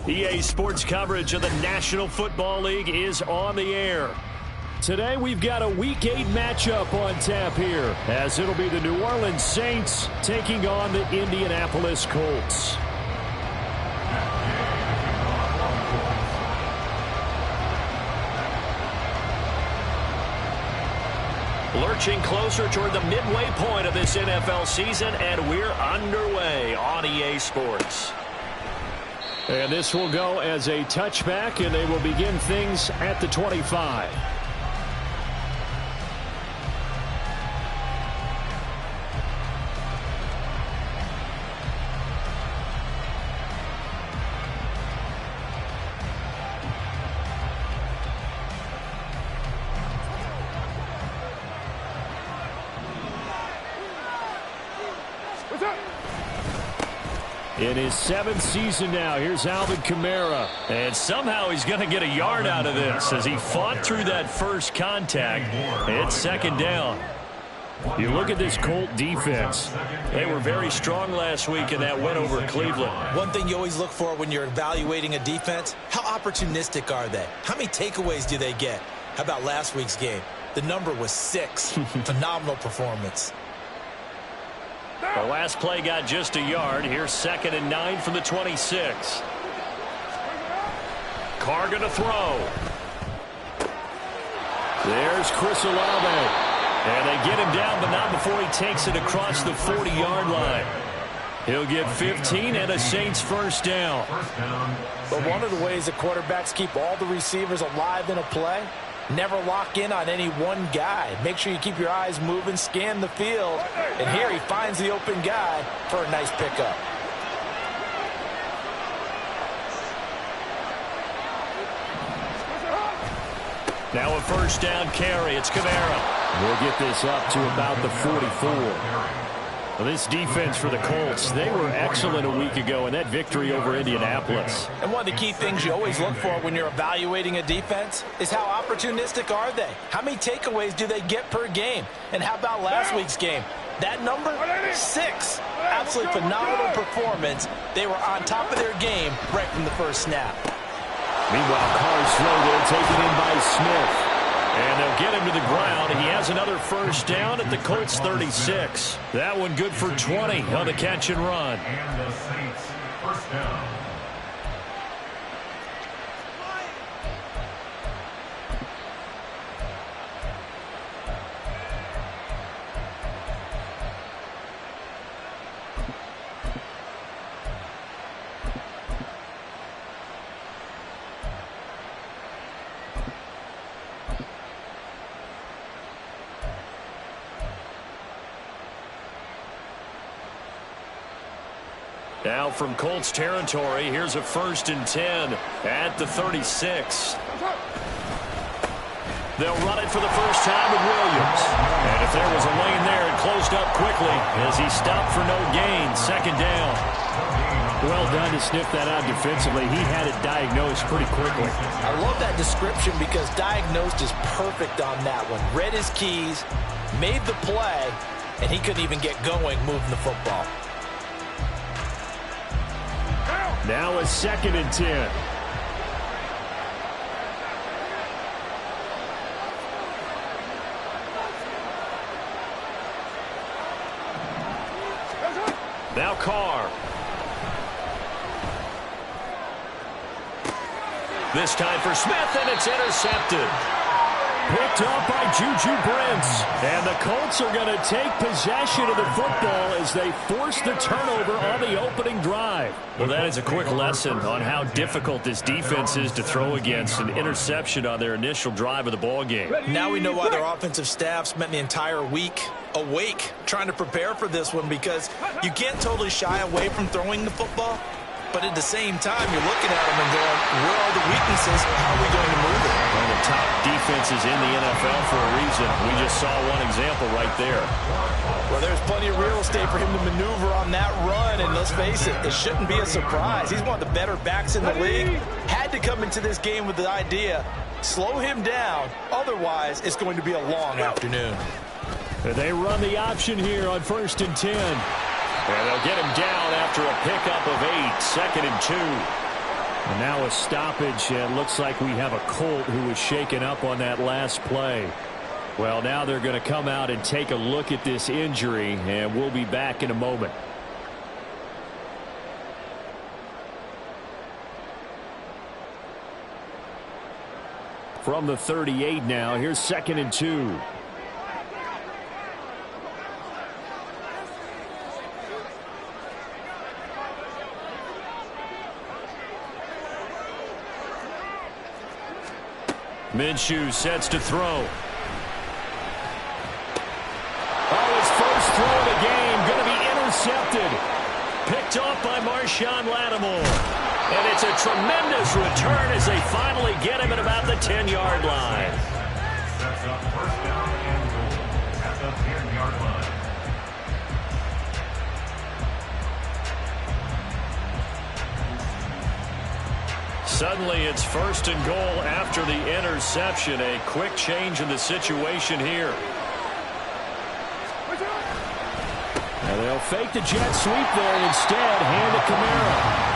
EA Sports coverage of the National Football League is on the air. Today we've got a Week 8 matchup on tap here, as it'll be the New Orleans Saints taking on the Indianapolis Colts. Lurching closer toward the midway point of this NFL season, and we're underway on EA Sports. And this will go as a touchback, and they will begin things at the 25. In his 7th season now, here's Alvin Kamara. And somehow he's going to get a yard out of this as he fought through that first contact. It's 2nd down. You look at this Colt defense. They were very strong last week in that win over Cleveland. One thing you always look for when you're evaluating a defense, how opportunistic are they? How many takeaways do they get? How about last week's game? The number was 6. Phenomenal performance. The last play got just a yard. Here's 2nd and 9 from the 26. Carr going to throw. There's Chris Olave. And they get him down, but not before he takes it across the 40-yard line. He'll get 15 and a Saints first down. But one of the ways that quarterbacks keep all the receivers alive in a play, never lock in on any one guy. Make sure you keep your eyes moving, scan the field. And here he finds the open guy for a nice pickup. Now a first down carry. It's Kamara. We'll get this up to about the 44. Well, this defense for the Colts, they were excellent a week ago in that victory over Indianapolis. And one of the key things you always look for when you're evaluating a defense is how opportunistic are they? How many takeaways do they get per game? And how about last week's game? That number, 6. Absolutely phenomenal performance. They were on top of their game right from the first snap. Meanwhile, Carr's throw there taken in by Smith. And they'll get him to the ground. He has another first down at the Colts 36. That one good for 20 on the catch and run. And the Saints first down. Now from Colts territory, here's a 1st and 10 at the 36. They'll run it for the first time with Williams. And if there was a lane there, it closed up quickly as he stopped for no gain. 2nd down. Well done to sniff that out defensively. He had it diagnosed pretty quickly. I love that description because diagnosed is perfect on that one. Read his keys, made the play, and he couldn't even get going moving the football. Now a 2nd and 10. Now Carr. This time for Smith, and it's intercepted. Picked up by Juju Brents. And the Colts are going to take possession of the football as they force the turnover on the opening drive. Well, that is a quick lesson on how difficult this defense is to throw against. An interception on their initial drive of the ball game. Now we know why their offensive staff spent the entire week awake trying to prepare for this one, because you can't totally shy away from throwing the football. But at the same time, you're looking at them and going, where are the weaknesses? How are we going to move it? One of the top defenses in the NFL for a reason. We just saw one example right there. Well, there's plenty of real estate for him to maneuver on that run. And let's face it, it shouldn't be a surprise. He's one of the better backs in the league. Had to come into this game with the idea, slow him down. Otherwise, it's going to be a long afternoon. They run the option here on 1st and 10. And they'll get him down after a pickup of 8, 2nd and 2. And now a stoppage. It looks like we have a Colt who was shaken up on that last play. Well, now they're going to come out and take a look at this injury, and we'll be back in a moment. From the 38 now, here's 2nd and 2. Minshew sets to throw. Oh, his first throw of the game going to be intercepted. Picked off by Marshawn Lattimore. And it's a tremendous return as they finally get him at about the 10-yard line. That's up first down and goal at the 10-yard line. Suddenly it's 1st and goal after the interception. A quick change in the situation here. Now they'll fake the jet sweep there and instead hand it Kamara.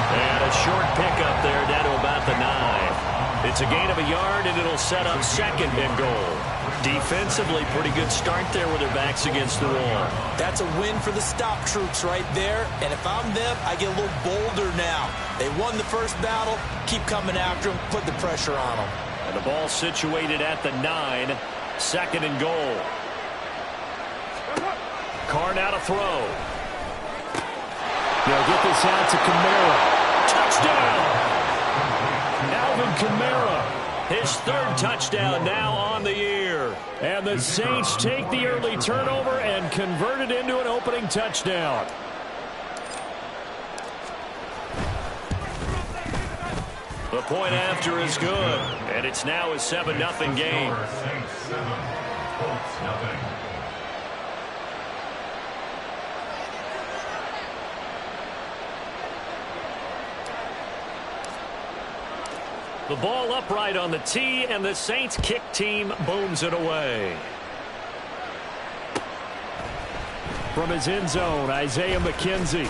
And a short pickup there down to about the 9. It's a gain of a yard, and it'll set up 2nd and goal. Defensively, pretty good start there with their backs against the wall. That's a win for the stop troops right there. And if I'm them, I get a little bolder now. They won the first battle. Keep coming after them. Put the pressure on them. And the ball situated at the 9. 2nd and goal. Carr now to throw. They'll get this out to Kamara. Touchdown! Alvin Kamara, his 3rd touchdown now on the year. And the Saints take the early turnover and convert it into an opening touchdown. The point after is good, and it's now a 7-0 game. Saints 7, Colts nothing. The ball upright on the tee, and the Saints kick team booms it away. From his end zone, Isaiah McKenzie.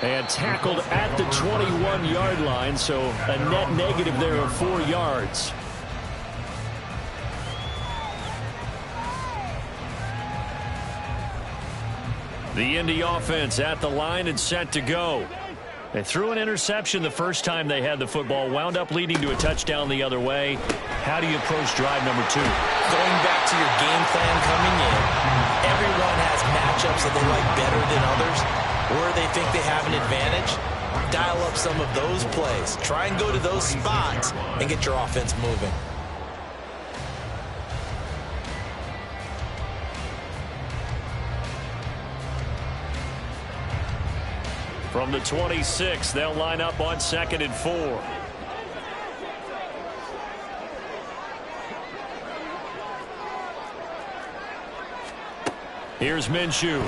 And tackled at the 21-yard line, so a net negative there of 4 yards. The Indy offense at the line and set to go. They threw an interception the first time they had the football, wound up leading to a touchdown the other way. How do you approach drive number 2? Going back to your game plan coming in, everyone has matchups that they like better than others, where they think they have an advantage. Dial up some of those plays. Try and go to those spots and get your offense moving. From the 26, they'll line up on 2nd and 4. Here's Minshew.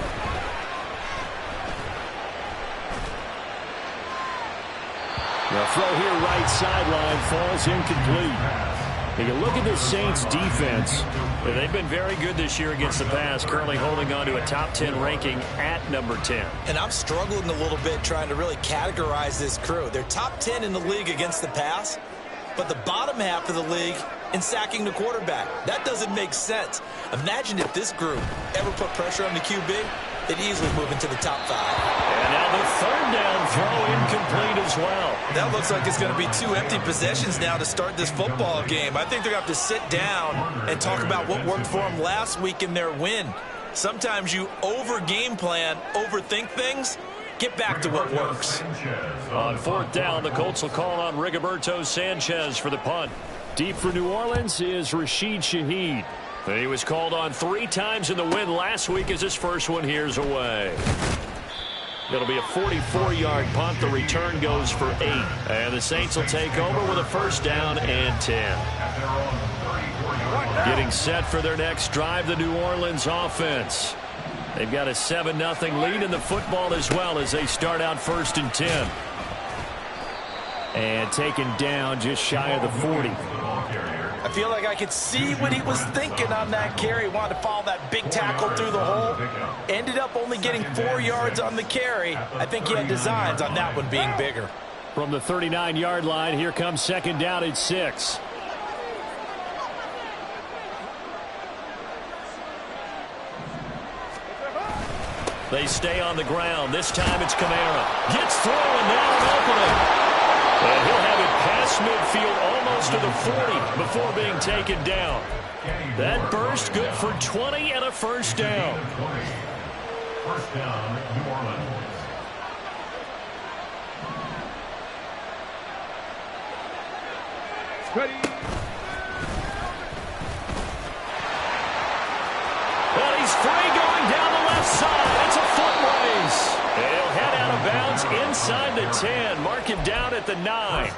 The throw here right sideline falls incomplete. You can look at the Saints defense. They've been very good this year against the pass, currently holding on to a top 10 ranking at number 10. And I'm struggling a little bit trying to really categorize this crew. They're top 10 in the league against the pass, but the bottom half of the league in sacking the quarterback. That doesn't make sense. Imagine if this group ever put pressure on the QB, they'd easily move into the top 5. And now the 3rd down throw incomplete as well. That looks like it's going to be 2 empty possessions now to start this football game. I think they're going to have to sit down and talk about what worked for them last week in their win. Sometimes you over-game plan, overthink things. Get back to what works. On 4th down, the Colts will call on Rigoberto Sanchez for the punt. Deep for New Orleans is Rashid Shaheed. He was called on 3 times in the win last week as his first one here's away. It'll be a 44-yard punt. The return goes for 8. And the Saints will take over with a 1st down and 10. Getting set for their next drive, the New Orleans offense. They've got a 7-0 lead in the football as well as they start out 1st and 10. And taken down just shy of the 40. I feel like I could see what he was thinking on that carry. Wanted to follow that big tackle through the hole. Ended up only getting 4 yards on the carry. I think he had designs on that one being bigger. From the 39-yard line, here comes second down at 6. They stay on the ground. This time it's Kamara. Gets through and now an opening. And he'll have it past midfield almost to the 40 before being taken down. That burst good for 20 and a first down. First down, New Orleans. Ready. And he's free going down the left side. It's a foot race. He'll head out of bounds inside the 10. Mark him down at the 9.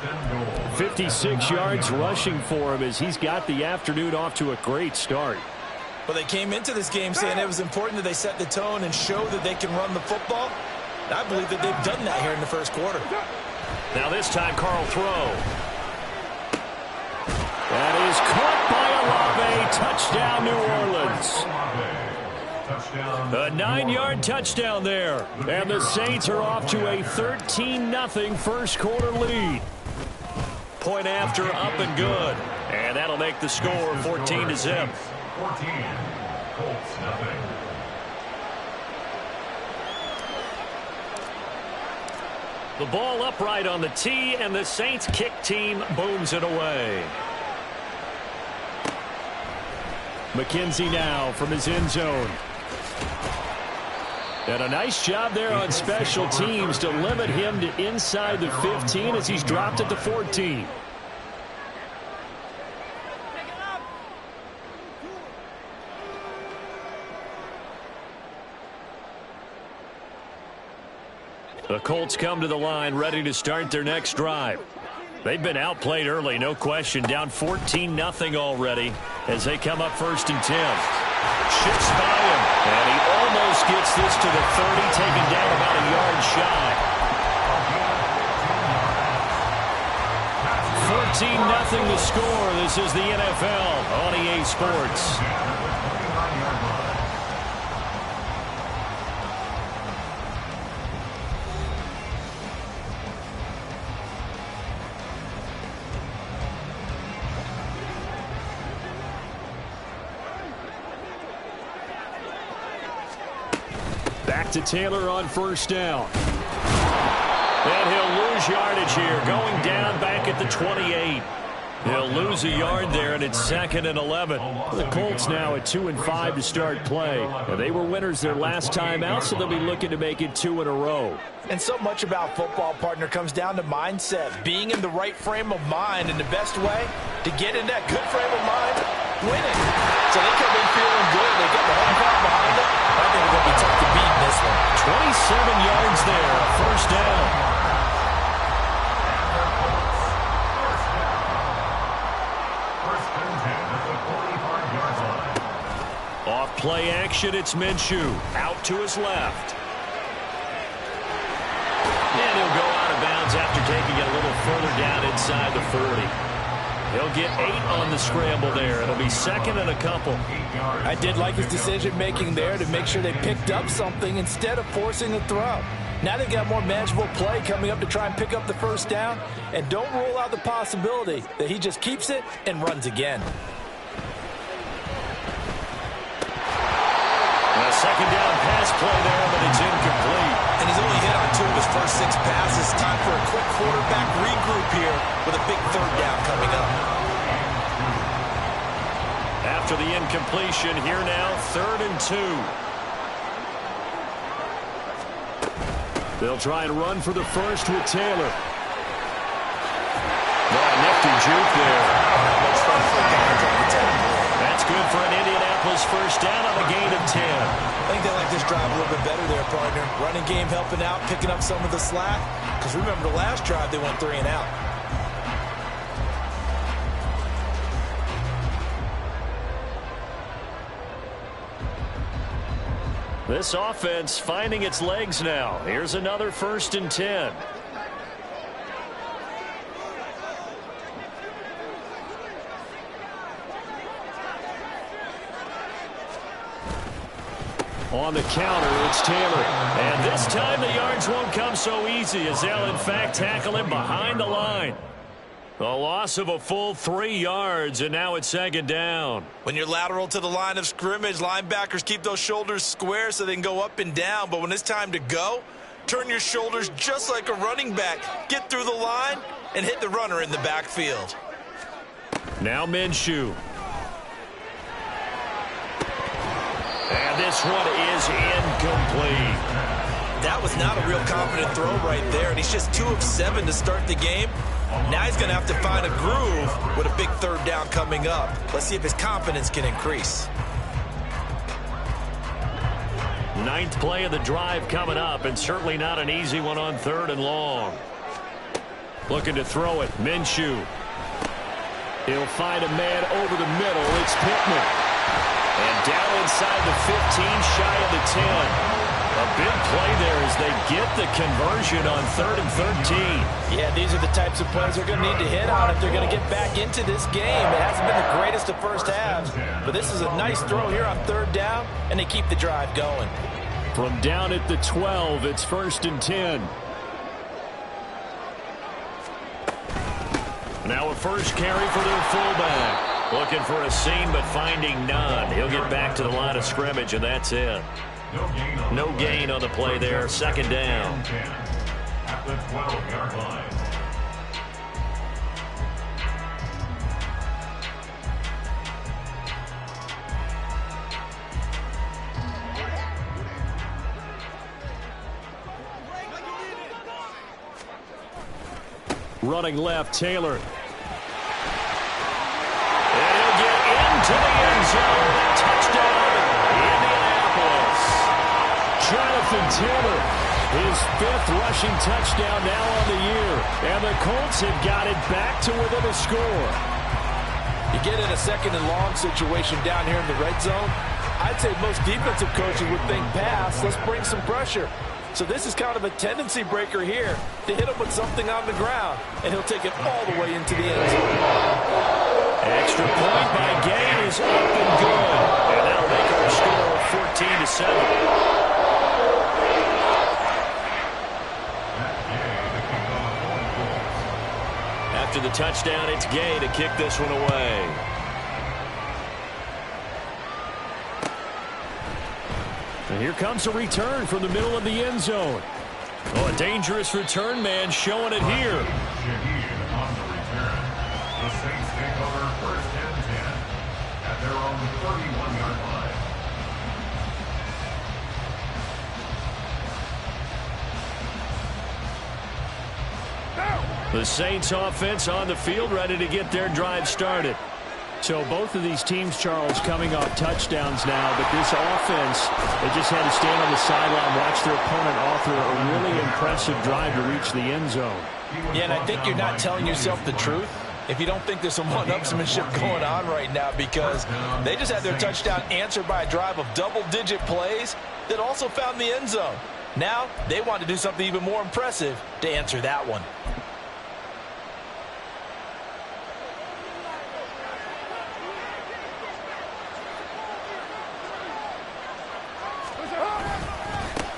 56 yards rushing for him as he's got the afternoon off to a great start. Well, they came into this game saying it was important that they set the tone and show that they can run the football. I believe that they've done that here in the first quarter. Now this time Carl throw. That is caught by Olave. Touchdown, New Orleans. A 9-yard touchdown there. And the Saints are off to a 13-0 first quarter lead. Point after up and good. And that'll make the score 14-0. 14, Colts, nothing. The ball upright on the tee, and the Saints kick team booms it away. McKenzie now from his end zone. And a nice job there on special teams to limit him to inside the 15 as he's dropped at the 14. The Colts come to the line ready to start their next drive. They've been outplayed early, no question. Down 14-0 already as they come up 1st and 10. Shifts by him, and he almost gets this to the 30, taken down about a yard shy. 14-0 the score. This is the NFL on EA Sports. Back to Taylor on first down. And he'll lose yardage here, going down back at the 28. He'll lose a yard there, and it's 2nd and 11. The Colts now at 2-5 to start play. And they were winners their last time out, so they'll be looking to make it 2 in a row. And so much about football, partner, comes down to mindset. Being in the right frame of mind, and the best way to get in that good frame of mind, winning. So they come in feeling good. They get the home crowd behind them. I think they're going to be tough to beat in this one. 27 yards there, first down. Off play action, it's Minshew. Out to his left. And he'll go out of bounds after taking it a little further down inside the 40. He'll get 8 on the scramble there. It'll be 2nd and a couple. I did like his decision-making there to make sure they picked up something instead of forcing a throw. Now they've got more manageable play coming up to try and pick up the first down. And don't rule out the possibility that he just keeps it and runs again. A second down pass play there, but it's incomplete. And he's only hit on 2 of his first 6 passes. Time for a quick quarterback regroup here with a big 3rd down coming up. After the incompletion, here now, 3rd and 2. They'll try and run for the first with Taylor. Nifty juke there. That's good for an Indianapolis first down on a gain of 10. I think they like this drive a little bit better there, partner. Running game helping out, picking up some of the slack. Because remember the last drive, they went 3 and out. This offense finding its legs now. Here's another 1st and 10. On the counter, it's Taylor. And this time the yards won't come so easy as they'll, in fact, tackle him behind the line. A loss of a full 3 yards, and now it's second down. When you're lateral to the line of scrimmage, linebackers keep those shoulders square so they can go up and down. But when it's time to go, turn your shoulders just like a running back. Get through the line and hit the runner in the backfield. Now Minshew. And this one is incomplete. That was not a real confident throw right there, and he's just 2 of 7 to start the game. Now he's going to have to find a groove with a big third down coming up. Let's see if his confidence can increase. 9th play of the drive coming up, and certainly not an easy one on 3rd and long. Looking to throw it, Minshew. He'll find a man over the middle. It's Pittman. And down inside the 15, shy of the 10. A big play there as they get the conversion on 3rd and 13. Yeah, these are the types of plays they're going to need to hit on if they're going to get back into this game. It hasn't been the greatest of first halves, but this is a nice throw here on 3rd down, and they keep the drive going. From down at the 12, it's 1st and 10. Now a first carry for their fullback. Looking for a seam, but finding none. He'll get back to the line of scrimmage, and that's it. No gain on the play there. Second down. At the 12-yard line. Running left, Taylor. And he'll get into the end zone. Touchdown, Indianapolis. Jonathan Taylor, his 5th rushing touchdown now on the year. And the Colts have got it back to within a score. You get in a 2nd and long situation down here in the red zone, I'd say most defensive coaches would think pass, let's bring some pressure. So this is kind of a tendency breaker here to hit him with something on the ground, and he'll take it all the way into the end zone. Extra point by Gay is up and good. And that'll make our score 14-7. After the touchdown, it's Gay to kick this one away. And here comes a return from the middle of the end zone. Oh, a dangerous return man showing it here. Shaheed on the return. The Saints take over 1st and 10 at their own 31-yard line. The Saints offense on the field, ready to get their drive started. So both of these teams, Charles, coming off touchdowns now, but this offense, they just had to stand on the sideline, watch their opponent offer a really impressive drive to reach the end zone. Yeah, and I think you're not telling yourself the truth if you don't think there's some one-upsmanship going on right now, because they just had their touchdown answered by a drive of double-digit plays that also found the end zone. Now they want to do something even more impressive to answer that one.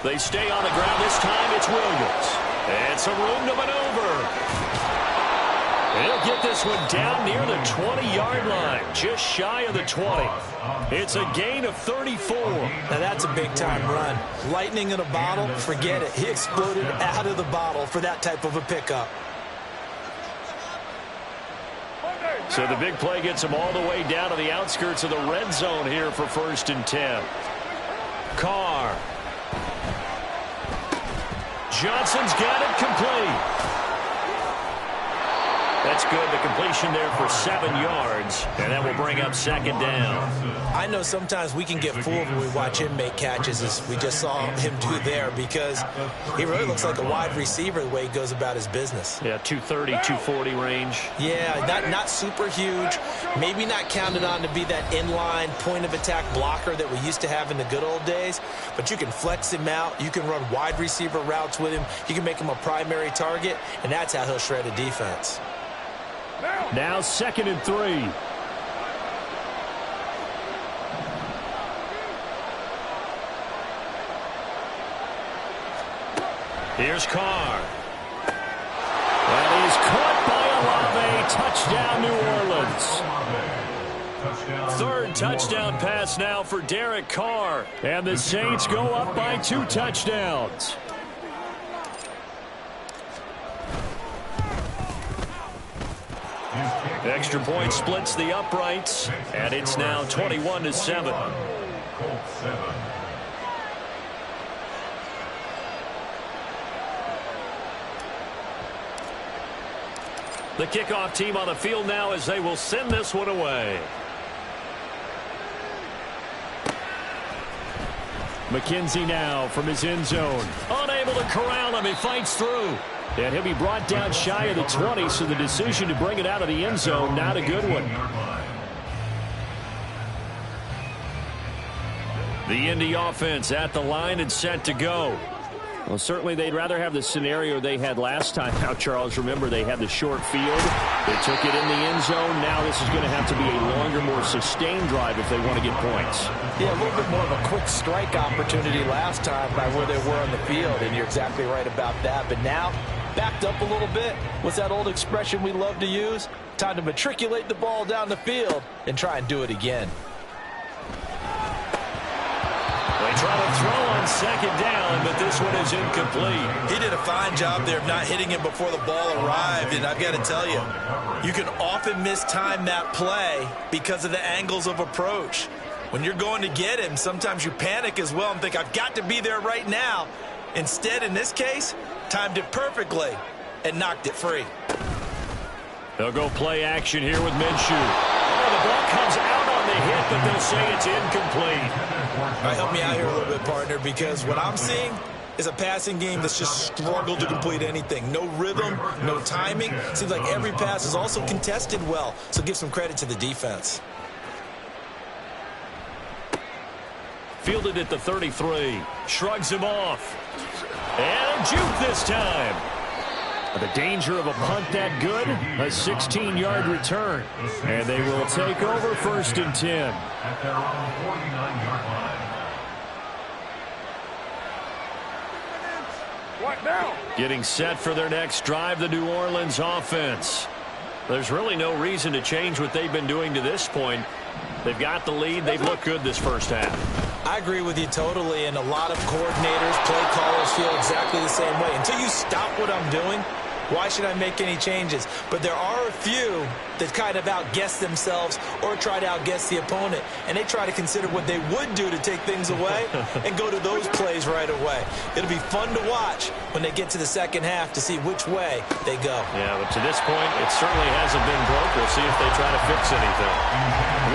They stay on the ground. This time it's Williams. And some room to maneuver. He'll get this one down near the 20-yard line, just shy of the 20. It's a gain of 34. Now that's a big-time run. Lightning in a bottle, forget it. He exploded out of the bottle for that type of a pickup. So the big play gets him all the way down to the outskirts of the red zone here for 1st and 10. Carr. Johnson's got it complete. That's good. The completion there for 7 yards, and that will bring up 2nd down. I know sometimes we can get fooled when we watch him make catches, as we just saw him do there, because he really looks like a wide receiver the way he goes about his business. Yeah, 230, 240 range. Yeah, not super huge. Maybe not counted on to be that inline point-of-attack blocker that we used to have in the good old days, but you can flex him out. You can run wide receiver routes with him. You can make him a primary target, and that's how he'll shred a defense. Now 2nd and 3. Here's Carr. And he's caught by Olave. Touchdown, New Orleans. Third touchdown pass now for Derek Carr. And the Saints go up by 2 touchdowns. Extra point splits the uprights, and it's now 21-7. The kickoff team on the field now as they will send this one away. McKenzie now from his end zone. Unable to corral him. He fights through. And he'll be brought down shy of the 20, so the decision to bring it out of the end zone, not a good one. The Indy offense at the line and set to go. Well, certainly they'd rather have the scenario they had last time out, Charles. Remember, they had the short field. They took it in the end zone. Now this is going to have to be a longer, more sustained drive if they want to get points. Yeah, a little bit more of a quick strike opportunity last time by where they were on the field, and you're exactly right about that. But now, backed up a little bit. What's that old expression we love to use? Time to matriculate the ball down the field and try and do it again. They try to throw on second down, but this one is incomplete. He did a fine job there of not hitting him before the ball arrived, and I've got to tell you, you can often mistime that play because of the angles of approach. When you're going to get him, sometimes you panic as well and think, I've got to be there right now. Instead, in this case, timed it perfectly and knocked it free. They'll go play action here with Minshew. Oh, the ball comes out on the hit, but they'll say it's incomplete. All right, help me out here a little bit, partner, because what I'm seeing is a passing game that's just struggled to complete anything. No rhythm, no timing. Seems like every pass is also contested well, so give some credit to the defense. Fielded at the 33. Shrugs him off. And a juke this time. The danger of a punt that good, a 16-yard return. And they will take over 1st and 10. At their own 49-yard line. What now? Getting set for their next drive, the New Orleans offense. There's really no reason to change what they've been doing to this point. They've got the lead. They've looked good this first half. I agree with you totally, and a lot of coordinators, play callers feel exactly the same way. Until you stop what I'm doing, why should I make any changes? But there are a few that kind of outguess themselves or try to outguess the opponent, and they try to consider what they would do to take things away and go to those plays right away. It'll be fun to watch when they get to the second half to see which way they go. Yeah, but to this point, it certainly hasn't been broke. We'll see if they try to fix anything.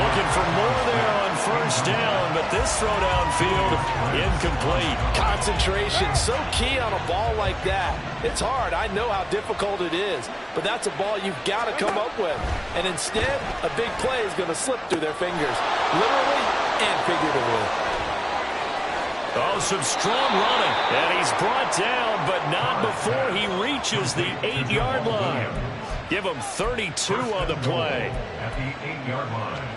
Looking for more there on 1st down, but this throw downfield, incomplete. Concentration, so key on a ball like that. It's hard. I know how difficult it is, but that's a ball you've got to come up with. And instead, a big play is going to slip through their fingers, literally and figuratively. Oh, some strong running. And he's brought down, but not before he reaches the 8-yard line. Give him 32 on the play. At the 8-yard line.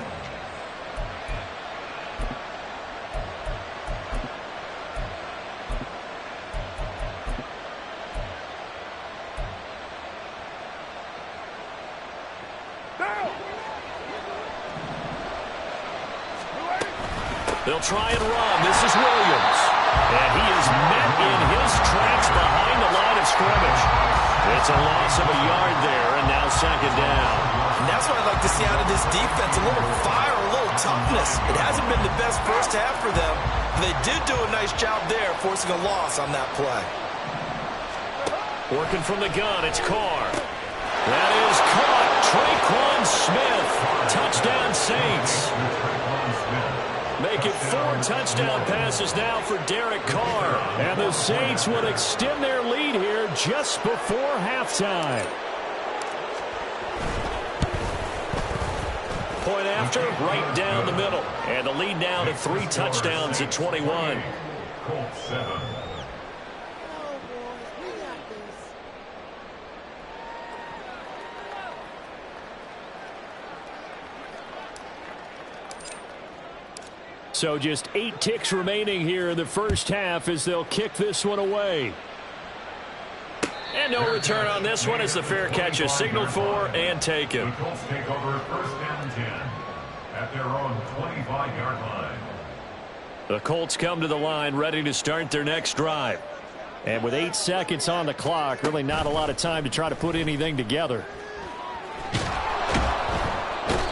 They'll try and run. This is Williams. And he is met in his tracks behind the line of scrimmage. It's a loss of a yard there, and now second down. And that's what I'd like to see out of this defense, a little fire, a little toughness. It hasn't been the best first half for them. They did do a nice job there, forcing a loss on that play. Working from the gun, it's Carr. That is caught. Traquan Smith. Touchdown Saints. Make it 4 touchdown passes now for Derek Carr. And the Saints would extend their lead here just before halftime. Point after, right down the middle. And the lead now to 3 touchdowns at 21. Colts 7. So just 8 ticks remaining here in the first half as they'll kick this one away. And no return on this one as the fair catch is signaled for and taken. The Colts take over first and 10 at their own 25-yard line. The Colts come to the line ready to start their next drive. And with 8 seconds on the clock, really not a lot of time to try to put anything together.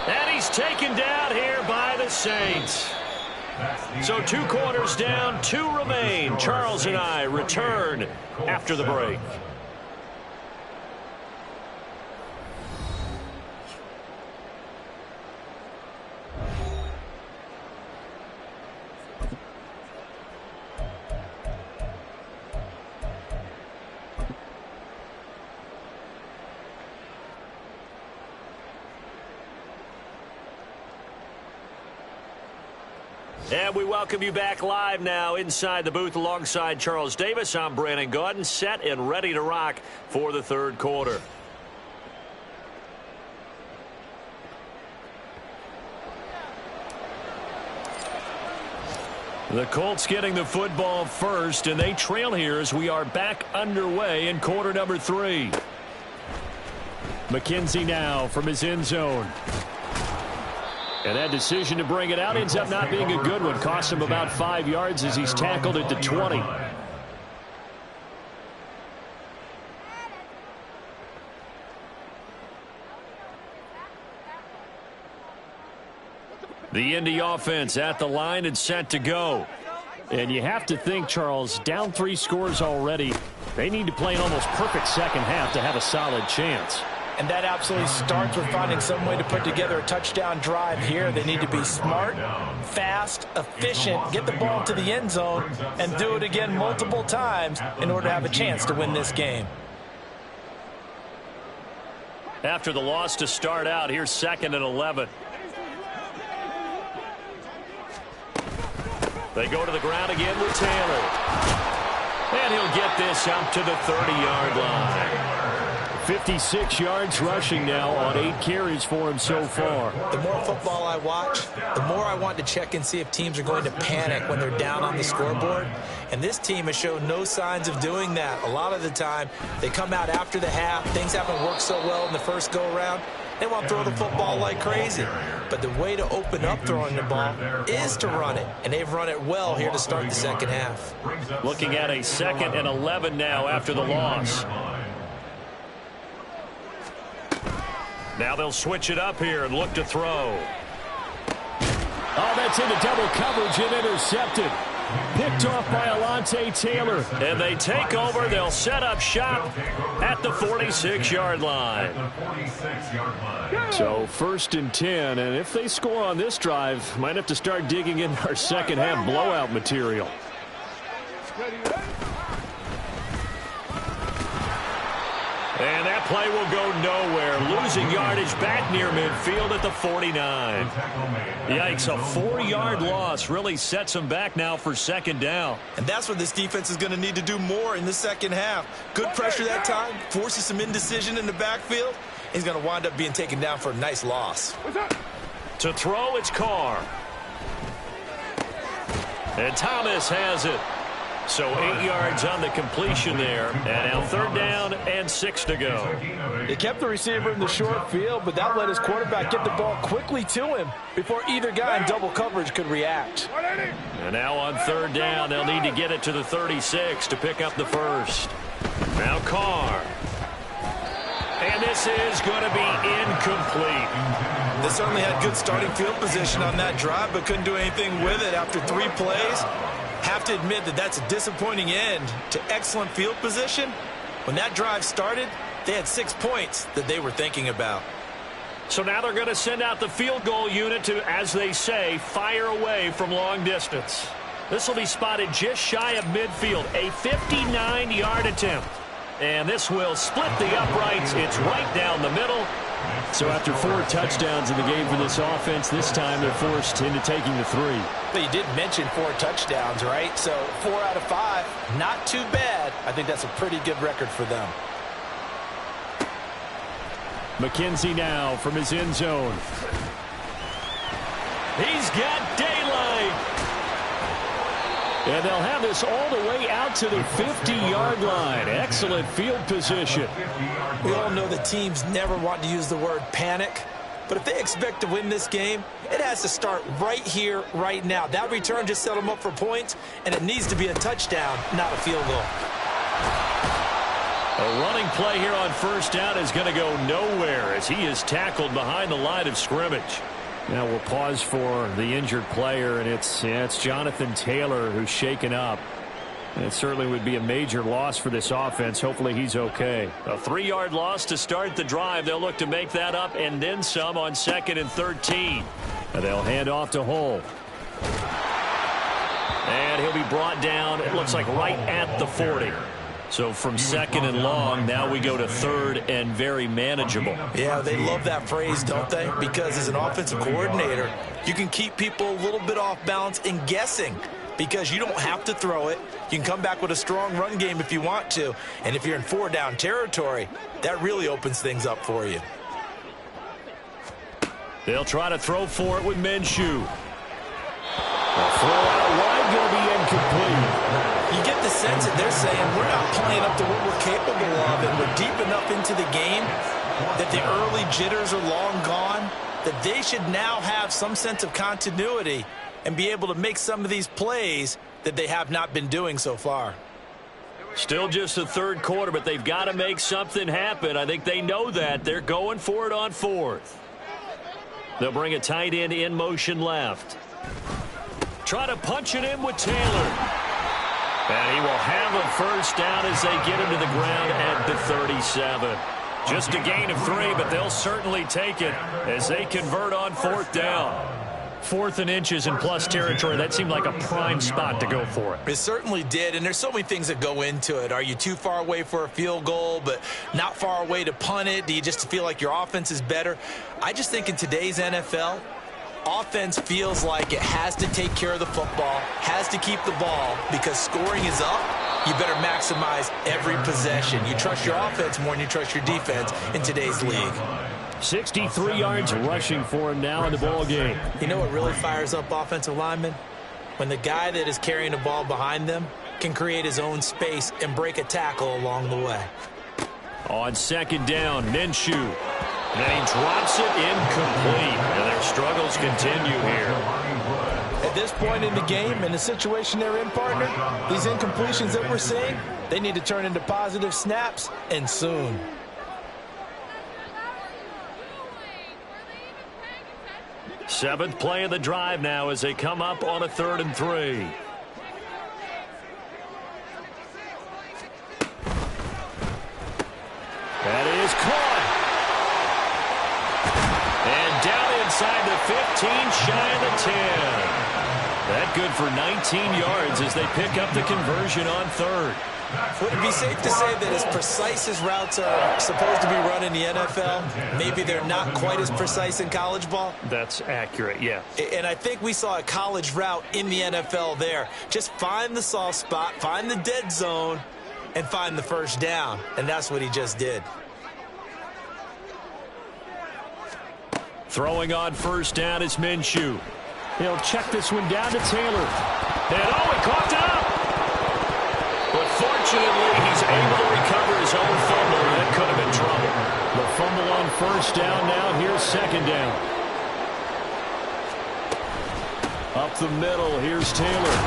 And he's taken down here by the Saints. So 2 quarters down, 2 remain. Charles and I return after the break. And we welcome you back live now inside the booth alongside Charles Davis. I'm Brandon Gaudin, set and ready to rock for the third quarter. The Colts getting the football first, and they trail here as we are back underway in quarter number 3. McKenzie now from his end zone. And that decision to bring it out ends up not being a good one. Costs him about 5 yards as he's tackled at the 20. The Indy offense at the line and set to go. And you have to think, Charles, down 3 scores already. They need to play an almost perfect second half to have a solid chance. And that absolutely starts with finding some way to put together a touchdown drive here. They need to be smart, fast, efficient, get the ball to the end zone, and do it again multiple times in order to have a chance to win this game. After the loss to start out, here's 2nd and 11. They go to the ground again with Taylor. And he'll get this up to the 30-yard line. 56 yards rushing now on 8 carries for him so far. The more football I watch, the more I want to check and see if teams are going to panic when they're down on the scoreboard. And this team has shown no signs of doing that. A lot of the time, they come out after the half. Things haven't worked so well in the first go-around. They want to throw the football like crazy. But the way to open up throwing the ball is to run it. And they've run it well here to start the second half. Looking at a 2nd and 11 now after the loss. Now they'll switch it up here and look to throw. Oh, that's into double coverage and intercepted. Picked off by Alontae Taylor. And they take over. They'll set up shop at the 46-yard line. So 1st and 10. And if they score on this drive, might have to start digging in our second half blowout material. And that play will go nowhere. Losing yardage back near midfield at the 49. Yikes, a 4-yard loss really sets them back now for 2nd down. And that's what this defense is going to need to do more in the second half. Good pressure that time, forces some indecision in the backfield. He's going to wind up being taken down for a nice loss. To throw, it's Carr. And Thomas has it. So 8 yards on the completion there. And now 3rd down and 6 to go. They kept the receiver in the short field, but that let his quarterback get the ball quickly to him before either guy in double coverage could react. And now on 3rd down, they'll need to get it to the 36 to pick up the first. Now Carr. And this is going to be incomplete. They certainly had good starting field position on that drive, but couldn't do anything with it after 3 plays. Have to admit that that's a disappointing end to excellent field position. When that drive started, they had 6 points that they were thinking about. So now they're going to send out the field goal unit to, as they say, fire away from long distance. This will be spotted just shy of midfield, a 59-yard attempt. And this will split the uprights. It's right down the middle. So after 4 touchdowns in the game for this offense, this time they're forced into taking the 3. But you did mention 4 touchdowns, right? So 4 out of 5, not too bad. I think that's a pretty good record for them. McKenzie now from his end zone. He's got daylight. And they'll have this all the way out to the 50-yard line. Excellent field position. We all know the teams never want to use the word panic. But if they expect to win this game, it has to start right here, right now. That return just set them up for points, and it needs to be a touchdown, not a field goal. A running play here on first down is going to go nowhere as he is tackled behind the line of scrimmage. Now we'll pause for the injured player, and it's Jonathan Taylor who's shaken up. And it certainly would be a major loss for this offense. Hopefully he's okay. A 3-yard loss to start the drive. They'll look to make that up and then some on 2nd and 13. And they'll hand off to Hull. And he'll be brought down, it looks like right at the 40. So from 2nd and long, now we go to 3rd and very manageable. Yeah, they love that phrase, don't they? Because as an offensive coordinator, you can keep people a little bit off balance and guessing. Because you don't have to throw it. You can come back with a strong run game if you want to. And if you're in 4-down territory, that really opens things up for you. They'll try to throw for it with Minshew. The throw out wide going to be incomplete. You get the sense that they're saying we're not playing up to what we're capable of, and we're deep enough into the game that the early jitters are long gone, that they should now have some sense of continuity and be able to make some of these plays that they have not been doing so far. Still just the 3rd quarter, but they've got to make something happen. I think they know that. They're going for it on 4th. They'll bring a tight end in motion left. Try to punch it in with Taylor. And he will have a first down as they get him to the ground at the 37. Just a gain of 3, but they'll certainly take it as they convert on 4th down. 4th and inches in plus territory. That seemed like a prime spot to go for it. It certainly did, and there's so many things that go into it. Are you too far away for a field goal, but not far away to punt it? Do you just feel like your offense is better? I just think in today's NFL, offense feels like it has to take care of the football, has to keep the ball, because scoring is up. You better maximize every possession. You trust your offense more than you trust your defense in today's league. 63 yards rushing for him now in the ball game. You know what really fires up offensive linemen? When the guy that is carrying the ball behind them can create his own space and break a tackle along the way. On 2nd down, Minshew. And he drops it incomplete. And their struggles continue here. At this point in the game, in the situation they're in, partner, these incompletions that we're seeing, they need to turn into positive snaps, and soon. Seventh play of the drive now as they come up on a 3rd and 3. That is caught. And down inside the 15, shy of the 10. That good for 19 yards as they pick up the conversion on 3rd. Would it be safe to say that as precise as routes are supposed to be run in the NFL, maybe they're not quite as precise in college ball? That's accurate, yeah. And I think we saw a college route in the NFL there. Just find the soft spot, find the dead zone, and find the first down. And that's what he just did. Throwing on first down is Minshew. He'll check this one down to Taylor. And he coughed it up. But fortunately, he's able to recover his own fumble. That could have been trouble. The fumble on first down now. Here's 2nd down. Up the middle, here's Taylor.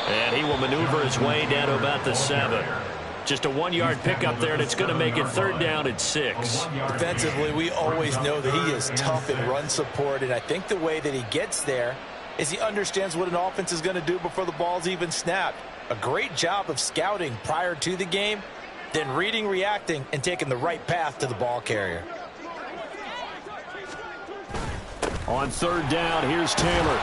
And he will maneuver his way down to about the 7. Just a 1-yard pickup there, and it's going to make it 3rd down at 6. Defensively, we always know that he is tough in run support, and I think the way that he gets there is he understands what an offense is going to do before the ball's even snapped. A great job of scouting prior to the game, then reading, reacting, and taking the right path to the ball carrier. On 3rd down, here's Taylor.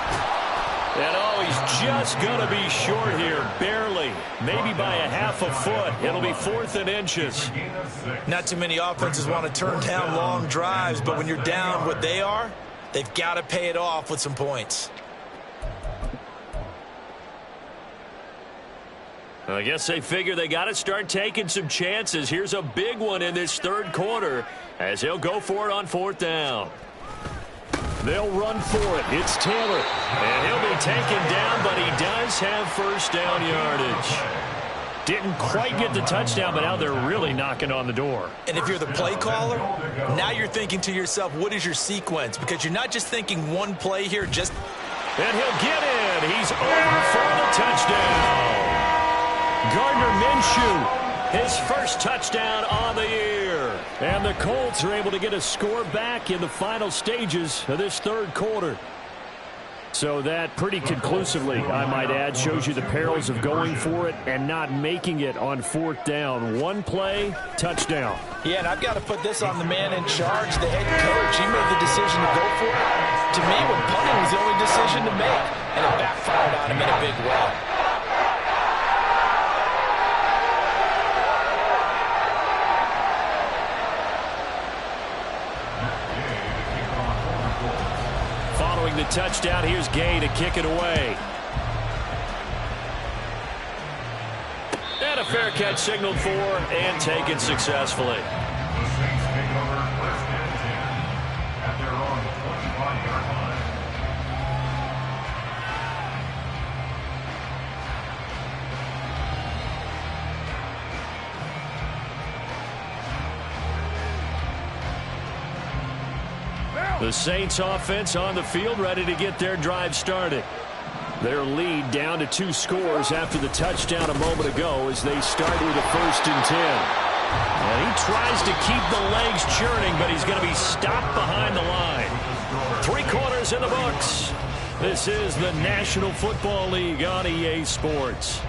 And he's just going to be short here, barely. Maybe by a half a foot. It'll be 4th and inches. Not too many offenses want to turn down long drives, but when you're down what they are, they've got to pay it off with some points. I guess they figure they got to start taking some chances. Here's a big one in this 3rd quarter as he'll go for it on 4th down. They'll run for it. It's Taylor. And he'll be taken down, but he does have first down yardage. Didn't quite get the touchdown, but now they're really knocking on the door. And if you're the play caller, now you're thinking to yourself, what is your sequence? Because you're not just thinking one play here, just... And he'll get in. He's over for the touchdown. Gardner Minshew, his first touchdown on the year. And the Colts are able to get a score back in the final stages of this third quarter. So that pretty conclusively, I might add, shows you the perils of going for it and not making it on fourth down. One play, touchdown. Yeah, and I've got to put this on the man in charge, the head coach. He made the decision to go for it. To me, when punting was the only decision to make, and it backfired on him in a big way. Following the touchdown, here's Gay to kick it away. And a fair catch signaled for and taken successfully. The Saints take over first and 10 at their own 25-yard line. The Saints offense on the field, ready to get their drive started. Their lead down to 2 scores after the touchdown a moment ago as they start with a 1st and 10. And he tries to keep the legs churning, but he's going to be stopped behind the line. 3 quarters in the books. This is the National Football League on EA Sports.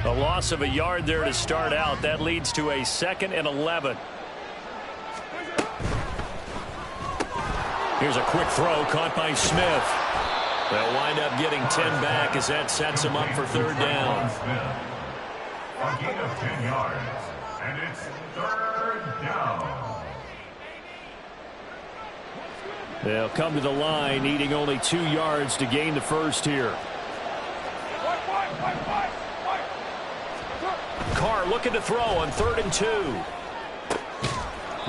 A loss of a yard there to start out. That leads to a 2nd and 11. Here's a quick throw caught by Smith. They'll wind up getting 10 back as that sets them up for 3rd down. A gain of 10 yards, and it's 3rd down. They'll come to the line needing only 2 yards to gain the first here. Carr looking to throw on 3rd and 2.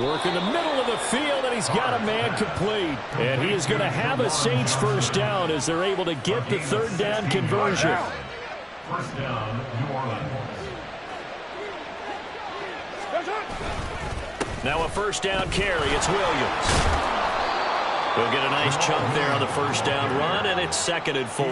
Work in the middle of the field, and he's got a man complete. And he is going to have a Saints first down as they're able to get the 3rd down conversion. First down, New Orleans. Now a first down carry. It's Williams. They'll get a nice chunk there on the first down run, and it's 2nd and 4.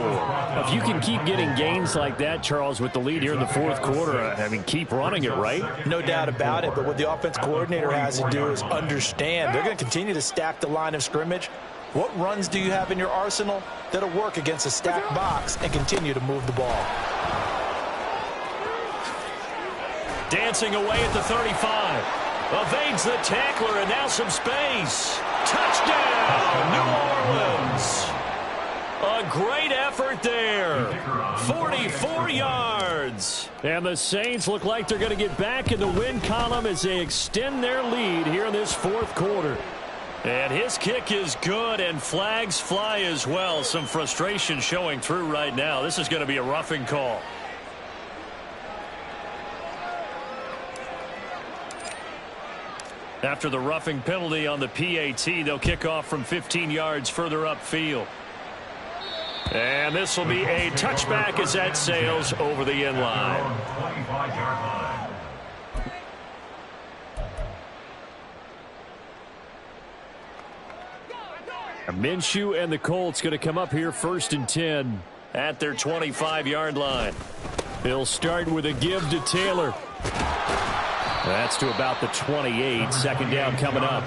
If you can keep getting gains like that, Charles, with the lead here in the 4th quarter, I mean, keep running it, right? No doubt about it, but what the offense coordinator has to do is understand they're going to continue to stack the line of scrimmage. What runs do you have in your arsenal that'll work against a stacked box and continue to move the ball? Dancing away at the 35. Evades the tackler, and now some space. Touchdown, New Orleans. A great effort there. 44 yards. And the Saints look like they're going to get back in the win column as they extend their lead here in this 4th quarter. And his kick is good, and flags fly as well. Some frustration showing through right now. This is going to be a roughing call. After the roughing penalty on the PAT, they'll kick off from 15 yards further upfield. And this will be a touchback as that sails over the end line. 25-yard line. Minshew and the Colts going to come up here 1st and 10 at their 25-yard line. They'll start with a give to Taylor. That's to about the 28. Second down coming up.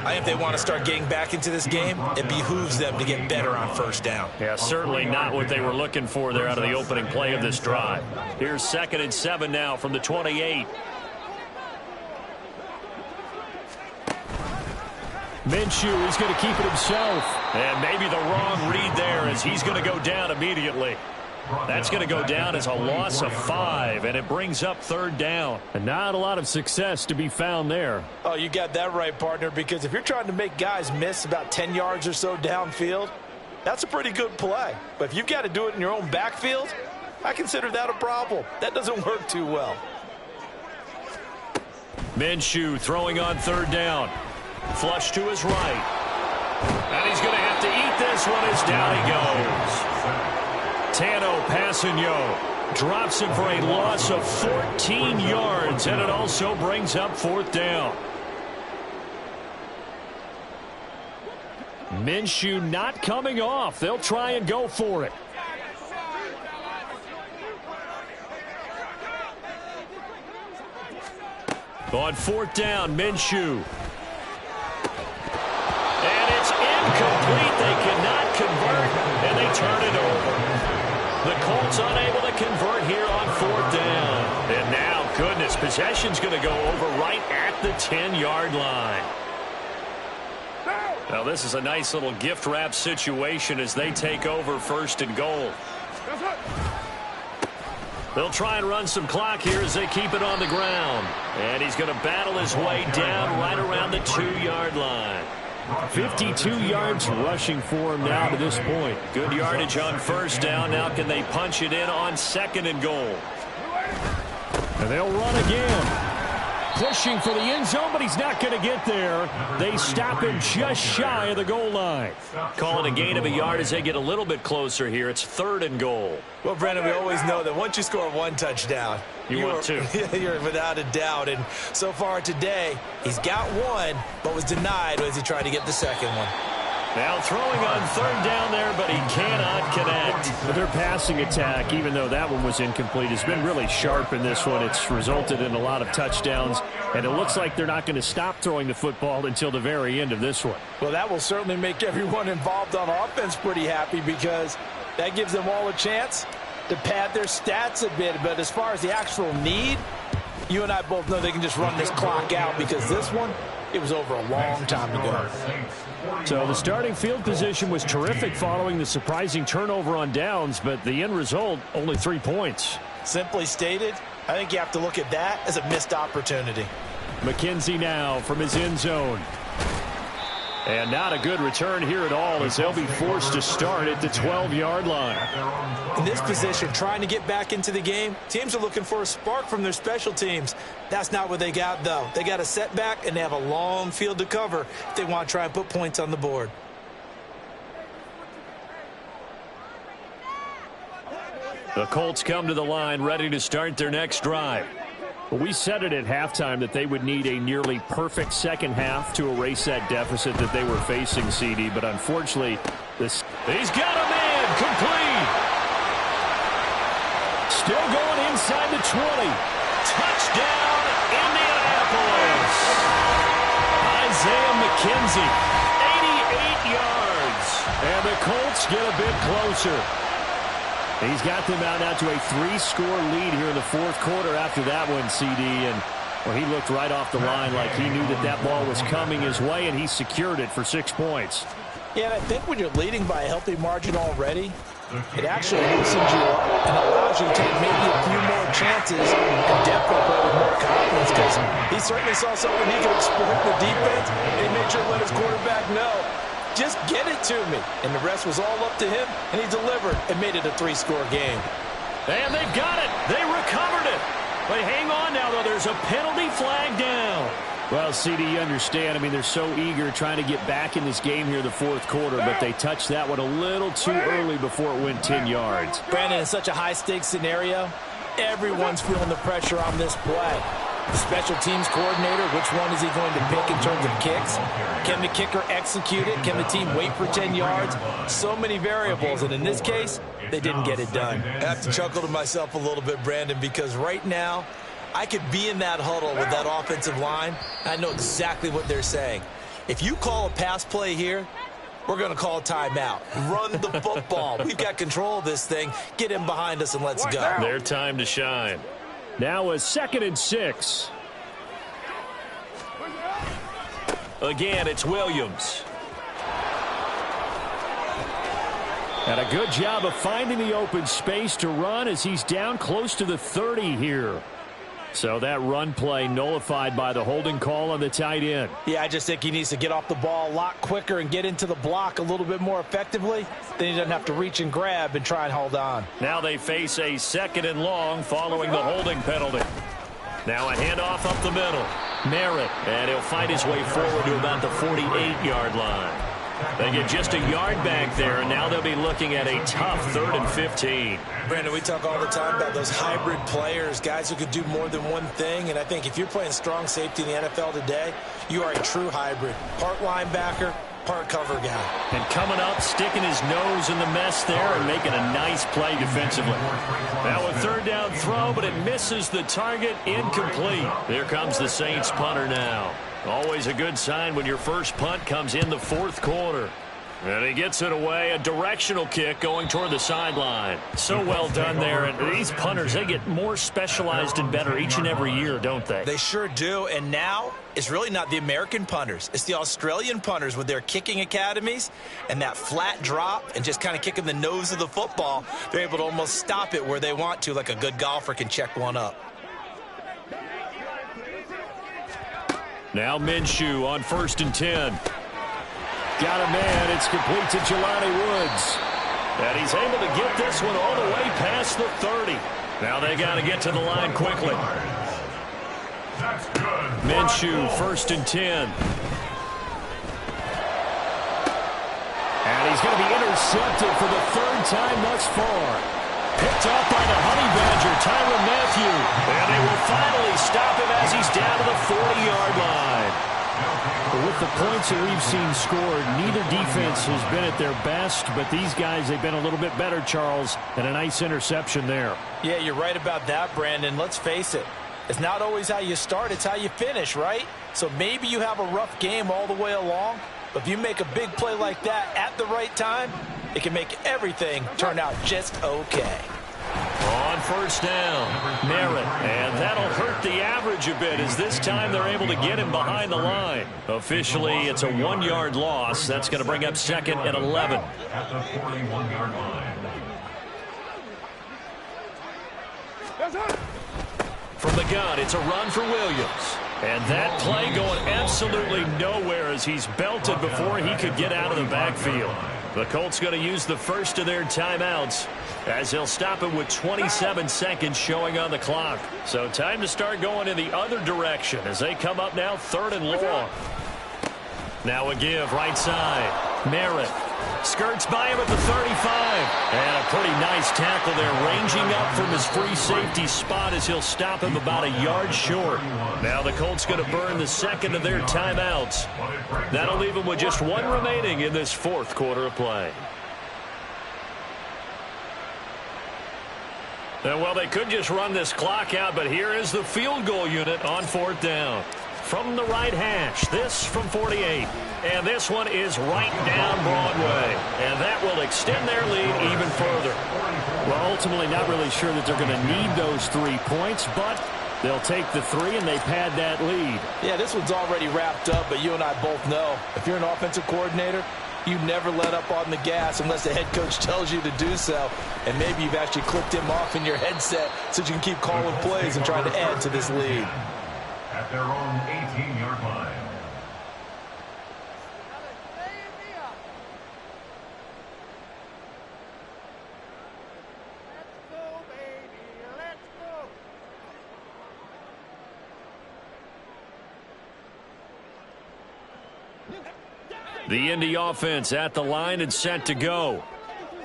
I think if they want to start getting back into this game, it behooves them to get better on first down. Yeah, certainly not what they were looking for there out of the opening play of this drive. Here's 2nd and 7 now from the 28. Minshew is going to keep it himself. And maybe the wrong read there as he's going to go down immediately. That's going to go down as a loss of 5, and it brings up 3rd down. And not a lot of success to be found there. Oh, you got that right, partner, because if you're trying to make guys miss about 10 yards or so downfield, that's a pretty good play. But if you've got to do it in your own backfield, I consider that a problem. That doesn't work too well. Minshew throwing on 3rd down. Flush to his right. And he's going to have to eat this one as down he goes. Tano Passanio drops him for a loss of 14 yards, and it also brings up 4th down. Minshew not coming off. They'll try and go for it. On 4th down, Minshew. And it's incomplete. They cannot convert, and they turn it over. The Colts unable to convert here on 4th down. And now, goodness, possession's going to go over right at the 10-yard line. Now, this is a nice little gift wrap situation as they take over 1st and goal. They'll try and run some clock here as they keep it on the ground. And he's going to battle his way down right around the 2-yard line. 52 yards rushing for him now to this point. Good yardage on 1st down. Now can they punch it in on 2nd and goal? And they'll run again. Pushing for the end zone, but he's not going to get there. They stop him just shy of the goal line. Calling a gain of a yard as they get a little bit closer here. It's 3rd and goal. Well, Brandon, we always know that once you score 1 touchdown, want 2. You're without a doubt. And so far today, he's got 1, but was denied as he tried to get the 2nd one. Now throwing on 3rd down there, but he cannot connect. But their passing attack, even though that one was incomplete, has been really sharp in this one. It's resulted in a lot of touchdowns, and it looks like they're not going to stop throwing the football until the very end of this one. Well, that will certainly make everyone involved on offense pretty happy because that gives them all a chance to pad their stats a bit. But as far as the actual need, you and I both know they can just run this clock out because this one, it was over a long time ago. So the starting field position was terrific following the surprising turnover on downs, but the end result, only 3 points. Simply stated, I think you have to look at that as a missed opportunity. McKenzie now from his end zone. And not a good return here at all as they'll be forced to start at the 12-yard line. In this position, trying to get back into the game, teams are looking for a spark from their special teams. That's not what they got, though. They got a setback, and they have a long field to cover if they want to try and put points on the board. The Colts come to the line ready to start their next drive. Well, we said it at halftime that they would need a nearly perfect second half to erase that deficit that they were facing, CD. But unfortunately, he's got a man complete. Still going inside the 20. Touchdown, Indianapolis. Isaiah McKenzie. 88 yards. And the Colts get a bit closer. He's got them out now to a 3-score lead here in the 4th quarter after that one, CD. And well, he looked right off the line like he knew that that ball was coming his way, and he secured it for 6 points. Yeah, and I think when you're leading by a healthy margin already, it actually loosens you up and allows you to take maybe a few more chances and definitely play with more confidence because he certainly saw something he could exploit in the defense, and he made sure to let his quarterback know. Just get it to me. And the rest was all up to him, and he delivered and made it a 3-score game. And they've got it. They recovered it. But hang on now, though. There's a penalty flag down. Well, CD, you understand. I mean, they're so eager trying to get back in this game here in the 4th quarter, but they touched that one a little too early before it went 10 yards. Brandon, in such a high-stakes scenario, everyone's feeling the pressure on this play. The special teams coordinator, which one is he going to pick in terms of kicks? Can the kicker execute it? Can the team wait for 10 yards? So many variables, and in this case, they didn't get it done. I have to chuckle to myself a little bit, Brandon, because right now, I could be in that huddle with that offensive line. I know exactly what they're saying. If you call a pass play here, we're going to call a timeout. Run the football. We've got control of this thing. Get him behind us and let's go. Their time to shine. Now a 2nd and 6. Again, it's Williams. And a good job of finding the open space to run as he's down close to the 30 here. So that run play nullified by the holding call on the tight end. Yeah, I just think he needs to get off the ball a lot quicker and get into the block a little bit more effectively. Then he doesn't have to reach and grab and try and hold on. Now they face a 2nd and long following the holding penalty. Now a handoff up the middle. Merritt, and he'll find his way forward to about the 48-yard line. They get just a yard back there, and now they'll be looking at a tough 3rd and 15. Brandon, we talk all the time about those hybrid players, guys who could do more than one thing. And I think if you're playing strong safety in the NFL today, you are a true hybrid. Part linebacker, part cover guy. And coming up, sticking his nose in the mess there and making a nice play defensively. Now a 3rd down throw, but it misses the target, incomplete. Here comes the Saints punter now. Always a good sign when your first punt comes in the 4th quarter. And he gets it away, a directional kick going toward the sideline. So well done there. And these punters, they get more specialized and better each and every year, don't they? They sure do. And now it's really not the American punters. It's the Australian punters with their kicking academies and that flat drop and just kind of kicking the nose of the football. They're able to almost stop it where they want to, like a good golfer can check one up. Now Minshew on 1st and 10. Got a man. It's complete to Jelani Woods. And he's able to get this one all the way past the 30. Now they got to get to the line quickly. Minshew, 1st and 10. And he's going to be intercepted for the 3rd time thus far. Picked off by the Honey Badger, Tyrann Mathieu. And they will finally stop him as he's down to the 40-yard line. But with the points that we've seen scored, neither defense has been at their best, but these guys, they've been a little bit better, Charles, and a nice interception there. Yeah, you're right about that, Brandon. Let's face it. It's not always how you start, it's how you finish, right? So maybe you have a rough game all the way along, but if you make a big play like that at the right time, it can make everything turn out just okay. On 1st down, Merritt, and that'll hurt the average a bit as this time they're able to get him behind the line. Officially, it's a 1-yard loss. That's going to bring up 2nd and 11. At the 41-yard line. From the gun, it's a run for Williams. And that play going absolutely nowhere as he's belted before he could get out of the backfield. The Colts going to use the first of their timeouts as they'll stop it with 27 seconds showing on the clock. So time to start going in the other direction as they come up now 3rd and long. Now a give right side. Merritt skirts by him at the 35. And a pretty nice tackle there, ranging up from his free safety spot as he'll stop him about a yard short. Now the Colts going to burn the 2nd of their timeouts. That'll leave them with just 1 remaining in this 4th quarter of play. And well, they could just run this clock out, but here is the field goal unit on 4th down. From the right hash, this from 48. And this one is right down Broadway. And that will extend their lead even further. Well, ultimately not really sure that they're going to need those 3 points, but they'll take the 3 and they pad that lead. Yeah, this one's already wrapped up, but you and I both know if you're an offensive coordinator, you never let up on the gas unless the head coach tells you to do so. And maybe you've actually clicked him off in your headset so you can keep calling plays and trying to add to this lead. At their own 18-yard line. The Indy offense at the line and set to go.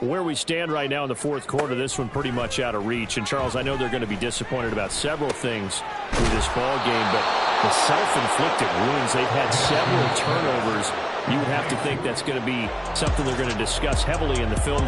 Where we stand right now in the 4th quarter, this one pretty much out of reach. And, Charles, I know they're going to be disappointed about several things through this ball game, but the self-inflicted wounds, they've had several turnovers. You would have to think that's going to be something they're going to discuss heavily in the film